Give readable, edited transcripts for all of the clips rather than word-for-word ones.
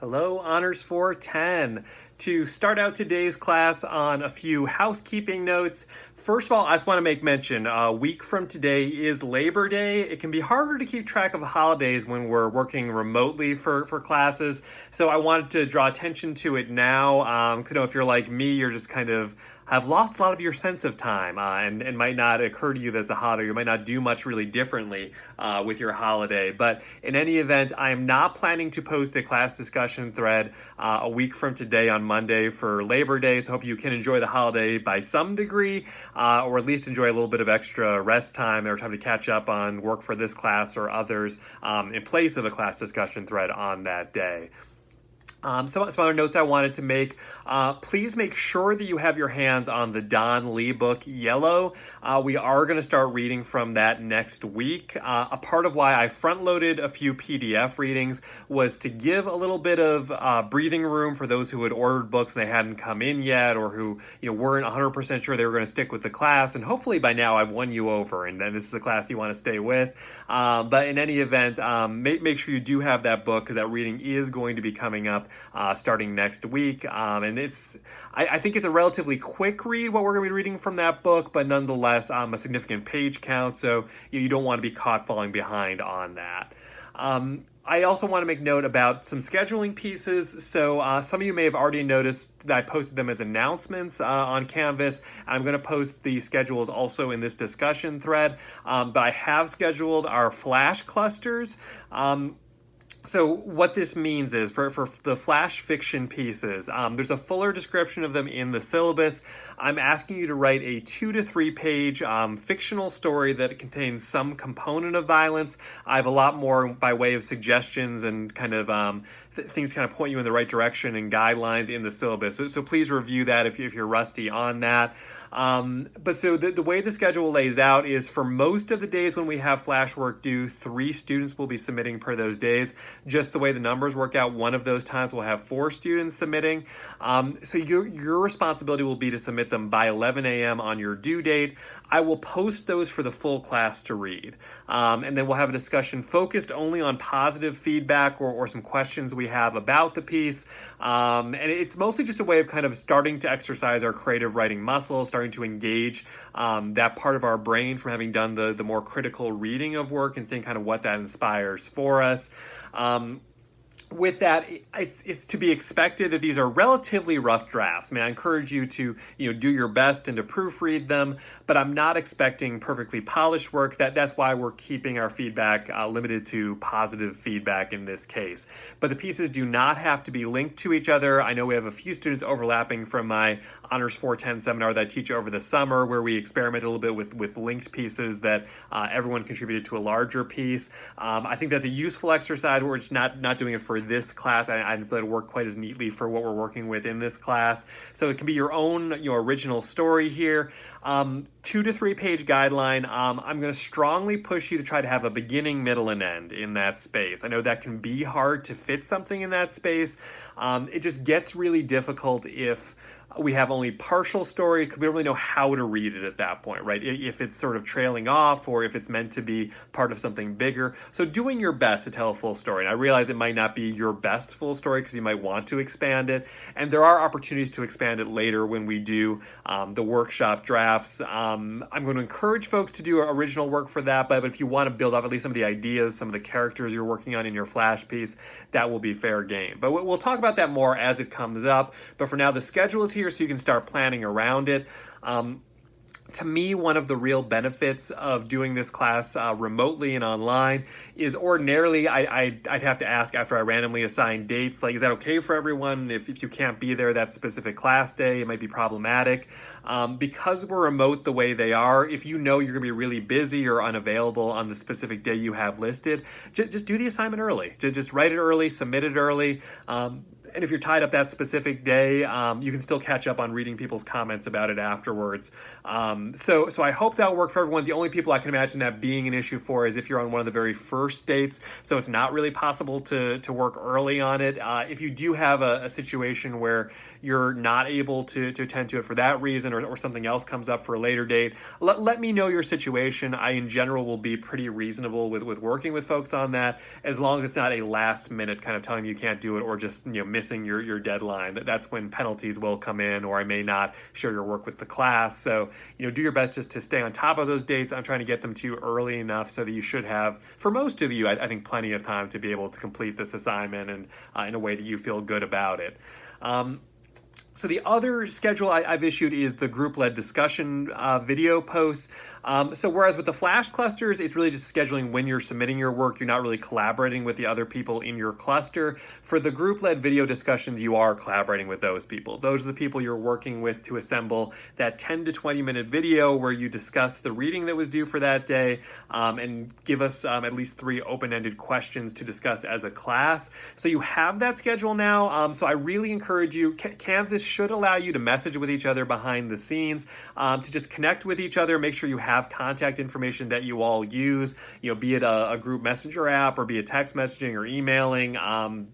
Hello, Honors 410. To start out today's class on a few housekeeping notes, first of all, I just want to make mention, a week from today is Labor Day. It can be harder to keep track of holidays when we're working remotely for classes, so I wanted to draw attention to it now. 'Cause, if you're like me, you're just kind of have lost a lot of your sense of time and might not occur to you that it's a holiday. You might not do much really differently with your holiday. But in any event, I am not planning to post a class discussion thread a week from today on Monday for Labor Day. So I hope you can enjoy the holiday by some degree, or at least enjoy a little bit of extra rest time or time to catch up on work for this class or others in place of a class discussion thread on that day. Some other notes I wanted to make. Please make sure that you have your hands on the Don Lee book, Yellow. We are going to start reading from that next week. A part of why I front-loaded a few PDF readings was to give a little bit of breathing room for those who had ordered books and they hadn't come in yet, or who weren't 100% sure they were going to stick with the class. And hopefully by now I've won you over, and then this is the class you want to stay with. But in any event, make sure you do have that book, because that reading is going to be coming up starting next week. And I think it's a relatively quick read, what we're going to be reading from that book, but nonetheless a significant page count, so you don't want to be caught falling behind on that. I also want to make note about some scheduling pieces. So some of you may have already noticed that I posted them as announcements on Canvas. I'm going to post the schedules also in this discussion thread, but I have scheduled our Flash clusters. So what this means is for the flash fiction pieces, there's a fuller description of them in the syllabus. I'm asking you to write a 2 to 3 page fictional story that contains some component of violence. I have a lot more by way of suggestions and kind of things kind of point you in the right direction and guidelines in the syllabus. So please review that if you're rusty on that. But so the way the schedule lays out is for most of the days when we have flash work due, 3 students will be submitting per those days. Just the way the numbers work out, one of those times we'll have 4 students submitting. So your responsibility will be to submit them by 11 a.m. on your due date. I will post those for the full class to read. And then we'll have a discussion focused only on positive feedback or some questions we have about the piece. And it's mostly just a way of kind of starting to exercise our creative writing muscles, starting to engage that part of our brain from having done the more critical reading of work and seeing kind of what that inspires for us. With that, it's to be expected that these are relatively rough drafts. I mean, I encourage you to do your best and to proofread them, but I'm not expecting perfectly polished work. That's why we're keeping our feedback limited to positive feedback in this case. But the pieces do not have to be linked to each other. I know we have a few students overlapping from my Honors 410 seminar that I teach over the summer, where we experiment a little bit with linked pieces that everyone contributed to a larger piece. I think that's a useful exercise. We're just not doing it for this class. I didn't feel it worked quite as neatly for what we're working with in this class. So it can be your own original story here. 2 to 3 page guideline. I'm going to strongly push you to try to have a beginning, middle, and end in that space. I know that can be hard to fit something in that space. It just gets really difficult if we have only partial story, because we don't really know how to read it at that point, right? If it's sort of trailing off or if it's meant to be part of something bigger. So doing your best to tell a full story. And I realize it might not be your best full story because you might want to expand it. And there are opportunities to expand it later when we do the workshop drafts. I'm going to encourage folks to do original work for that, but if you want to build off at least some of the ideas, some of the characters you're working on in your flash piece, that will be fair game. But we'll talk about that more as it comes up. But for now, the schedule is here, so you can start planning around it. To me, one of the real benefits of doing this class remotely and online is ordinarily I'd have to ask after I randomly assign dates, like, is that okay for everyone? If you can't be there that specific class day, it might be problematic. Because we're remote the way they are, if you know you're going to be really busy or unavailable on the specific day you have listed, just do the assignment early. Just write it early, submit it early. And if you're tied up that specific day, you can still catch up on reading people's comments about it afterwards. So I hope that'll work for everyone. The only people I can imagine that being an issue for is if you're on one of the very first dates. So it's not really possible to work early on it. If you do have a situation where you're not able to attend to it for that reason, or something else comes up for a later date, let me know your situation. I, in general, will be pretty reasonable with working with folks on that, as long as it's not a last minute kind of telling you can't do it, or just missing your deadline. That's when penalties will come in, or I may not share your work with the class. So do your best just to stay on top of those dates. I'm trying to get them to you early enough so that you should have, for most of you, I think, plenty of time to be able to complete this assignment, and in a way that you feel good about it. So the other schedule I've issued is the group-led discussion video posts. So whereas with the flash clusters, it's really just scheduling when you're submitting your work. You're not really collaborating with the other people in your cluster. For the group-led video discussions, you are collaborating with those people. Those are the people you're working with to assemble that 10 to 20-minute video where you discuss the reading that was due for that day, and give us at least 3 open-ended questions to discuss as a class. So you have that schedule now. So I really encourage you. Canvas should allow you to message with each other behind the scenes, to just connect with each other, make sure you have contact information that you all use, be it a group messenger app, or be it text messaging or emailing. I'm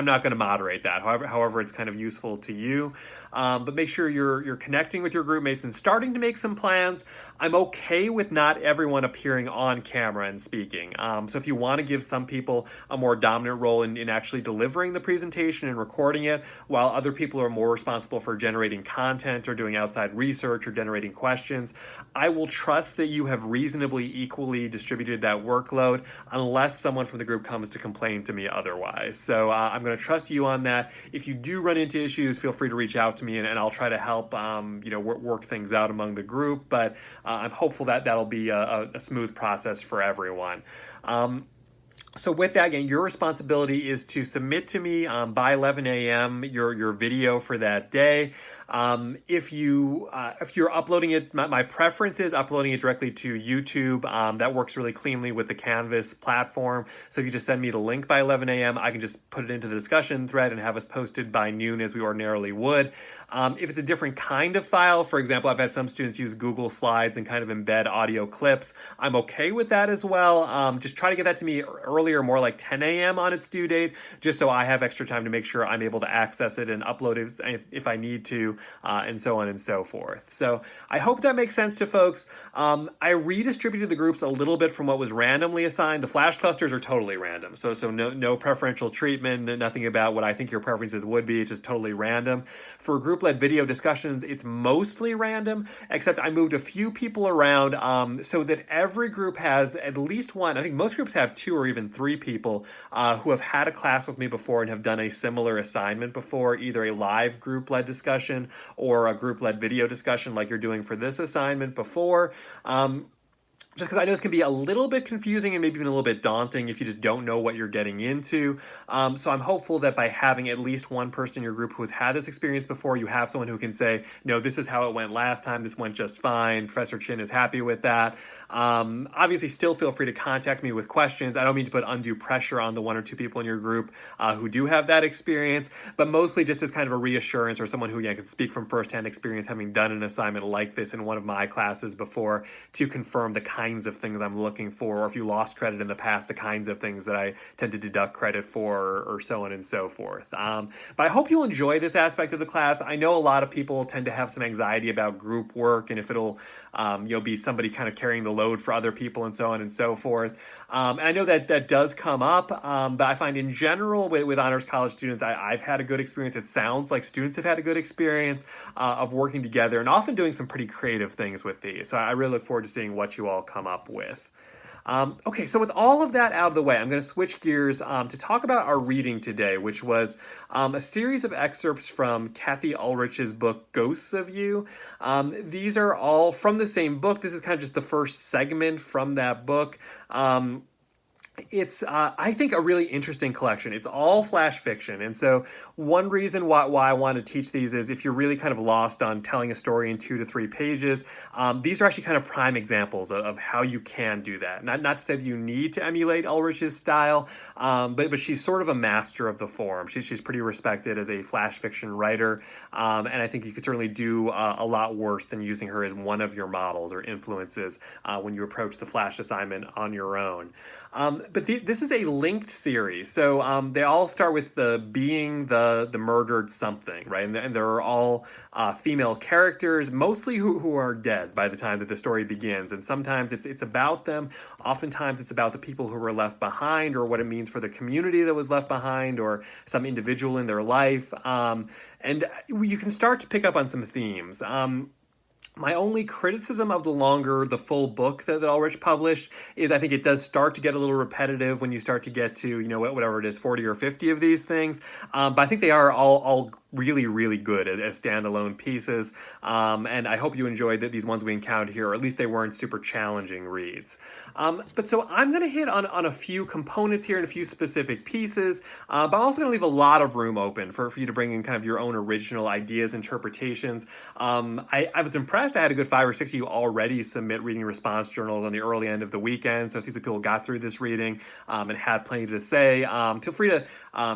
not going to moderate that, however it's kind of useful to you. But make sure you're connecting with your group mates and starting to make some plans. I'm okay with not everyone appearing on camera and speaking. So if you want to give some people a more dominant role in actually delivering the presentation and recording it, while other people are more responsible for generating content or doing outside research or generating questions, I will trust that you have reasonably equally distributed that workload, unless someone from the group comes to complain to me otherwise. So I'm going to trust you on that. If you do run into issues, feel free to reach out to me, and I'll try to help work things out among the group. But I'm hopeful that that'll be a smooth process for everyone. So with that, again, your responsibility is to submit to me by 11 a.m. your video for that day. If you're uploading it, my preference is uploading it directly to YouTube. That works really cleanly with the Canvas platform. So if you just send me the link by 11 a.m., I can just put it into the discussion thread and have us posted by noon as we ordinarily would. If it's a different kind of file, for example, I've had some students use Google Slides and kind of embed audio clips. I'm okay with that as well. Just try to get that to me earlier, more like 10 a.m. on its due date, just so I have extra time to make sure I'm able to access it and upload it if I need to, and so on and so forth. So I hope that makes sense to folks. I redistributed the groups a little bit from what was randomly assigned. The flash clusters are totally random, so no preferential treatment, nothing about what I think your preferences would be. It's just totally random. For group-led video discussions, it's mostly random, except I moved a few people around so that every group has at least one. I think most groups have 2 or even 3 people who have had a class with me before and have done a similar assignment before, either a live group-led discussion or a group-led video discussion like you're doing for this assignment before. Just because I know this can be a little bit confusing and maybe even a little bit daunting if you just don't know what you're getting into. So I'm hopeful that by having at least one person in your group who has had this experience before, you have someone who can say, no, this is how it went last time. This went just fine. Professor Chin is happy with that. Obviously, still feel free to contact me with questions. I don't mean to put undue pressure on the 1 or 2 people in your group who do have that experience, but mostly just as kind of a reassurance, or someone who can speak from firsthand experience, having done an assignment like this in one of my classes before, to confirm the kinds of things I'm looking for, or if you lost credit in the past, the kinds of things that I tend to deduct credit for, or so on and so forth. But I hope you'll enjoy this aspect of the class. I know a lot of people tend to have some anxiety about group work and if it'll be somebody kind of carrying the load for other people and so on and so forth. And I know that does come up, but I find in general with honors college students, I've had a good experience. It sounds like students have had a good experience of working together and often doing some pretty creative things with these. So I really look forward to seeing what you all come up with. Okay, so with all of that out of the way, I'm going to switch gears to talk about our reading today, which was a series of excerpts from Kathy Ulrich's book, Ghosts of You. These are all from the same book. This is kind of just the first segment from that book. It's, I think, a really interesting collection. It's all flash fiction. And so, one reason why I want to teach these is if you're really kind of lost on telling a story in 2 to 3 pages, these are actually kind of prime examples of how you can do that. Not to say that you need to emulate Ulrich's style, but she's sort of a master of the form. She's pretty respected as a flash fiction writer. And I think you could certainly do a lot worse than using her as one of your models or influences when you approach the flash assignment on your own. This is a linked series, so they all start with the being the murdered something, right? And they're all female characters, mostly who are dead by the time that the story begins. And sometimes it's about them. Oftentimes it's about the people who were left behind, or what it means for the community that was left behind, or some individual in their life. And you can start to pick up on some themes. My only criticism of the full book that Ulrich published is I think it does start to get a little repetitive when you start to get to, whatever it is, 40 or 50 of these things. But I think they are all really, really good as standalone pieces. And I hope you enjoyed these ones we encountered here, or at least they weren't super challenging reads. But so I'm going to hit on a few components here and a few specific pieces, but I'm also going to leave a lot of room open for you to bring in kind of your own original ideas, interpretations. I was impressed. I had a good 5 or 6 of you already submit reading response journals on the early end of the weekend, so I see some people got through this reading and had plenty to say. Feel free to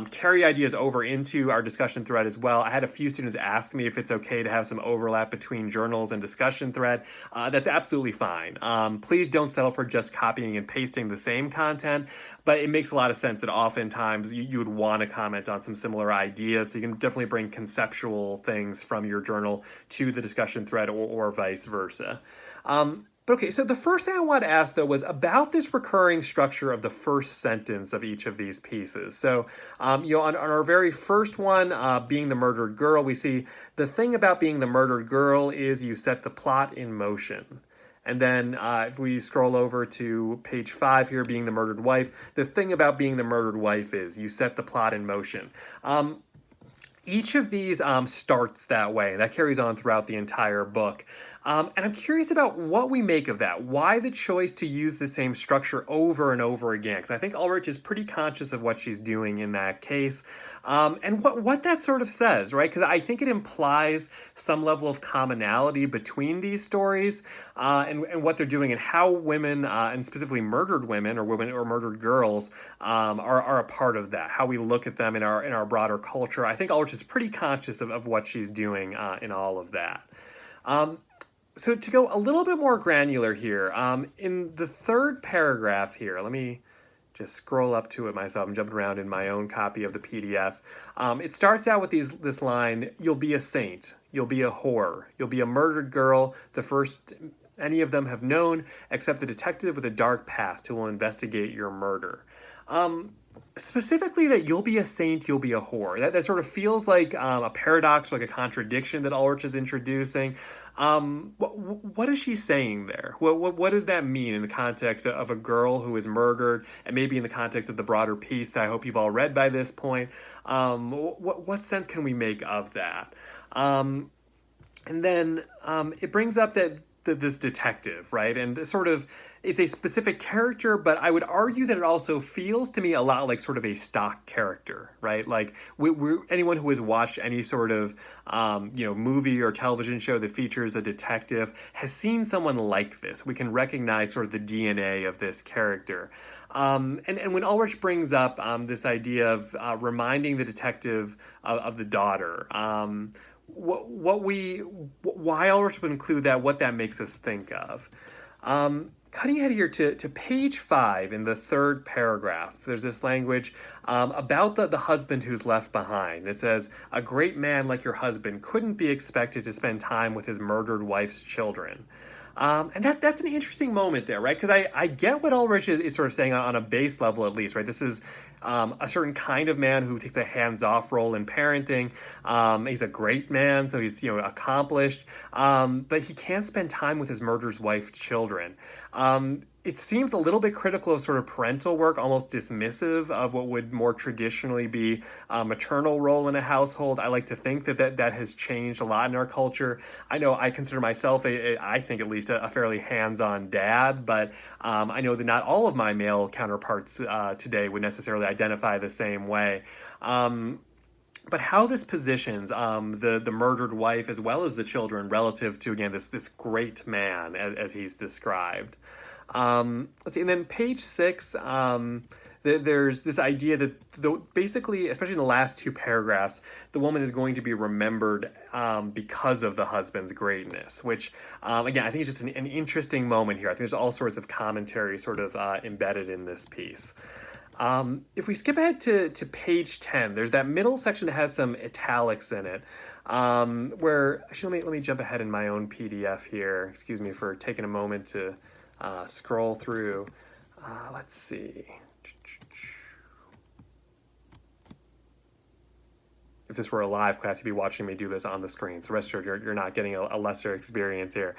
carry ideas over into our discussion thread as well. I had a few students ask me if it's okay to have some overlap between journals and discussion thread. That's absolutely fine. Please don't settle for just copying and pasting the same content, but it makes a lot of sense that oftentimes you would want to comment on some similar ideas, so you can definitely bring conceptual things from your journal to the discussion thread or vice versa. But okay, so the first thing I wanted to ask, though, was about this recurring structure of the first sentence of each of these pieces. So, on our very first one, being the murdered girl, we see the thing about being the murdered girl is you set the plot in motion. And then if we scroll over to page 5 here, being the murdered wife, the thing about being the murdered wife is you set the plot in motion. Each of these starts that way. That carries on throughout the entire book. And I'm curious about what we make of that. Why the choice to use the same structure over and over again? Because I think Ulrich is pretty conscious of what she's doing in that case. And what that sort of says, right? Because I think it implies some level of commonality between these stories and what they're doing, and how women, and specifically murdered women or murdered girls, are a part of that. How we look at them in our broader culture. I think Ulrich is pretty conscious of what she's doing in all of that. So to go a little bit more granular here, in the third paragraph here, let me just scroll up to it myself. I'm jumping around in my own copy of the PDF. It starts out with this line, "You'll be a saint, you'll be a whore, you'll be a murdered girl, the first any of them have known, except the detective with a dark past who will investigate your murder." Specifically that you'll be a saint, you'll be a whore. That sort of feels like a paradox, like a contradiction that Ulrich is introducing. What is she saying there? What does that mean in the context of a girl who is murdered, and maybe in the context of the broader piece that I hope you've all read by this point? What sense can we make of that? And then it brings up that this detective, right? And sort of, it's a specific character, but I would argue that it also feels to me a lot like sort of a stock character, right? Like anyone who has watched any sort of movie or television show that features a detective has seen someone like this. We can recognize sort of the DNA of this character. And when Ulrich brings up this idea of reminding the detective of the daughter, why Ulrich would include that, what that makes us think of. Cutting ahead here to page 5 in the third paragraph, there's this language about the husband who's left behind. It says, "A great man like your husband couldn't be expected to spend time with his murdered wife's children." And that's an interesting moment there, right? Because I get what Ulrich is sort of saying on a base level, at least, right? This is a certain kind of man who takes a hands-off role in parenting. He's a great man, so he's accomplished, but he can't spend time with his murder's wife, children. It seems a little bit critical of sort of parental work, almost dismissive of what would more traditionally be a maternal role in a household. I like to think that has changed a lot in our culture. I know I consider myself, I think at least, a fairly hands-on dad, but I know that not all of my male counterparts today would necessarily identify the same way. But how this positions the murdered wife as well as the children relative to, again, this great man as he's described. Let's see, and then page 6, there's this idea that basically, especially in the last two paragraphs, the woman is going to be remembered because of the husband's greatness, which, again, I think is just an interesting moment here. I think there's all sorts of commentary sort of embedded in this piece. If we skip ahead to page 10, there's that middle section that has some italics in it, where, actually, let me jump ahead in my own PDF here. Excuse me for taking a moment to scroll through. Let's see. If this were a live class, you'd be watching me do this on the screen. So rest assured, you're not getting a lesser experience here.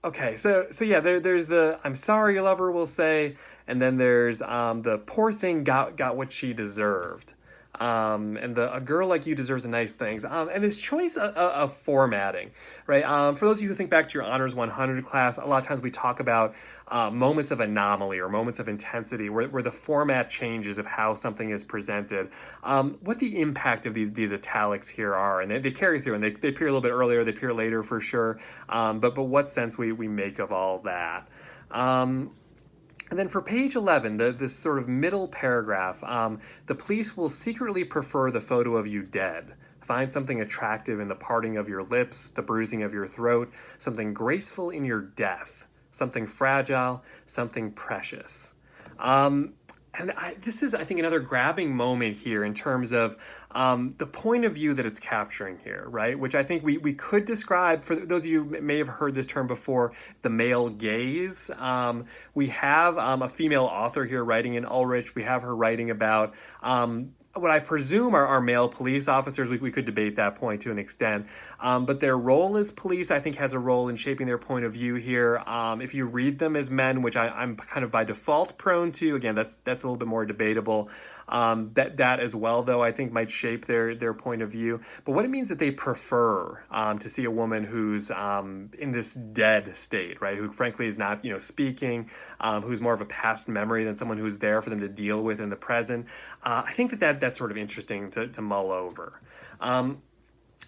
Okay, so yeah, there's the "I'm sorry, your lover will say," and then there's the "poor thing got what she deserved." And "a girl like you deserves the nice things." And this choice of formatting, right? For those of you who think back to your Honors 100 class, a lot of times we talk about moments of anomaly or moments of intensity where the format changes of how something is presented. What the impact of these italics here are, and they carry through, and they appear a little bit earlier, they appear later for sure, but what sense we make of all that. And then for page 11, this sort of middle paragraph, the police will secretly prefer the photo of you dead. Find something attractive in the parting of your lips, the bruising of your throat, something graceful in your death, something fragile, something precious. This is, I think, another grabbing moment here in terms of the point of view that it's capturing here, right? Which I think we could describe, for those of you who may have heard this term before, the male gaze. We have a female author here writing in Ulrich. We have her writing about what I presume are male police officers. We could debate that point to an extent. But their role as police, I think, has a role in shaping their point of view here. If you read them as men, which I'm kind of by default prone to, again, that's a little bit more debatable. That as well, though, I think might shape their point of view. But what it means that they prefer to see a woman who's in this dead state, right? Who frankly is not, speaking, who's more of a past memory than someone who's there for them to deal with in the present. I think that's sort of interesting to mull over.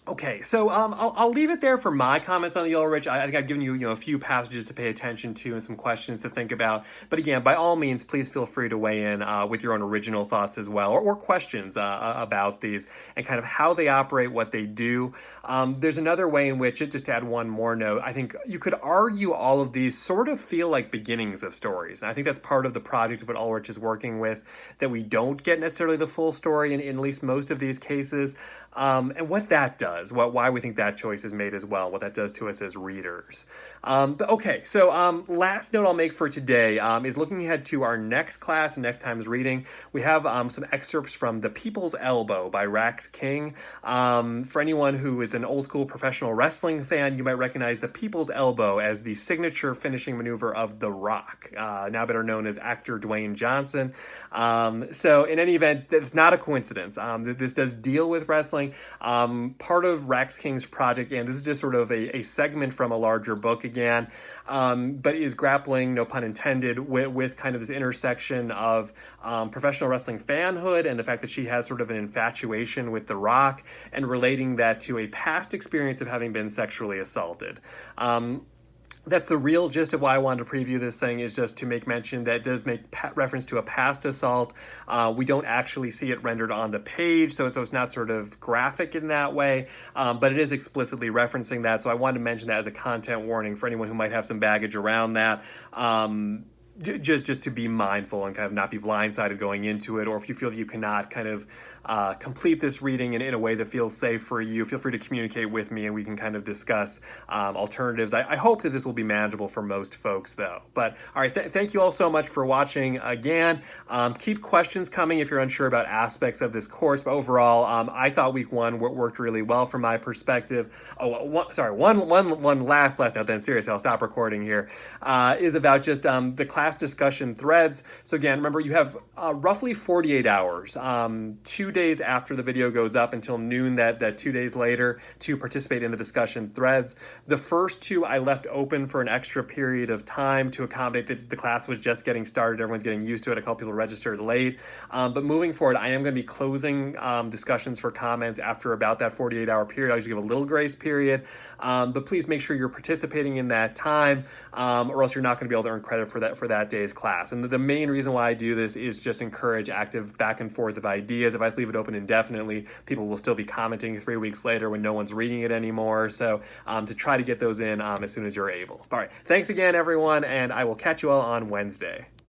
Okay, so I'll leave it there for my comments on the Ulrich. I think I've given you, a few passages to pay attention to and some questions to think about. But again, by all means, please feel free to weigh in with your own original thoughts as well, or questions about these and kind of how they operate, what they do. There's another way in which, just to add one more note, I think you could argue all of these sort of feel like beginnings of stories. And I think that's part of the project of what Ulrich is working with, that we don't get necessarily the full story in at least most of these cases. And what that does, why we think that choice is made as well, what that does to us as readers. But okay, so last note I'll make for today is looking ahead to our next class, next time's reading. We have some excerpts from The People's Elbow by Rax King. For anyone who is an old school professional wrestling fan, you might recognize The People's Elbow as the signature finishing maneuver of The Rock, now better known as actor Dwayne Johnson. So in any event, it's not a coincidence. This does deal with wrestling. Part of Rax King's project, and this is just sort of a segment from a larger book again, but is grappling, no pun intended, with kind of this intersection of professional wrestling fanhood and the fact that she has sort of an infatuation with The Rock, and relating that to a past experience of having been sexually assaulted. That's the real gist of why I wanted to preview this thing, is just to make mention that it does make reference to a past assault. We don't actually see it rendered on the page, so it's not sort of graphic in that way, but it is explicitly referencing that, so I wanted to mention that as a content warning for anyone who might have some baggage around that. just to be mindful and kind of not be blindsided going into it, or if you feel that you cannot kind of complete this reading in a way that feels safe for you, feel free to communicate with me and we can kind of discuss alternatives. I hope that this will be manageable for most folks though. But all right, thank you all so much for watching again. Keep questions coming if you're unsure about aspects of this course, but overall I thought week one worked really well from my perspective. One last note then, seriously, I'll stop recording here, is about just the class discussion threads. So again, remember you have roughly 48 hours, 2 days after the video goes up until noon that 2 days later to participate in the discussion threads. The first two I left open for an extra period of time to accommodate that the class was just getting started. Everyone's getting used to it. A couple people registered late. But moving forward, I am going to be closing discussions for comments after about that 48-hour period. I'll just give a little grace period. But please make sure you're participating in that time, or else you're not going to be able to earn credit for that day's class. And the main reason why I do this is just encourage active back and forth of ideas. If I just leave it open indefinitely, people will still be commenting 3 weeks later when no one's reading it anymore. So to try to get those in as soon as you're able. All right, thanks again, everyone, and I will catch you all on Wednesday.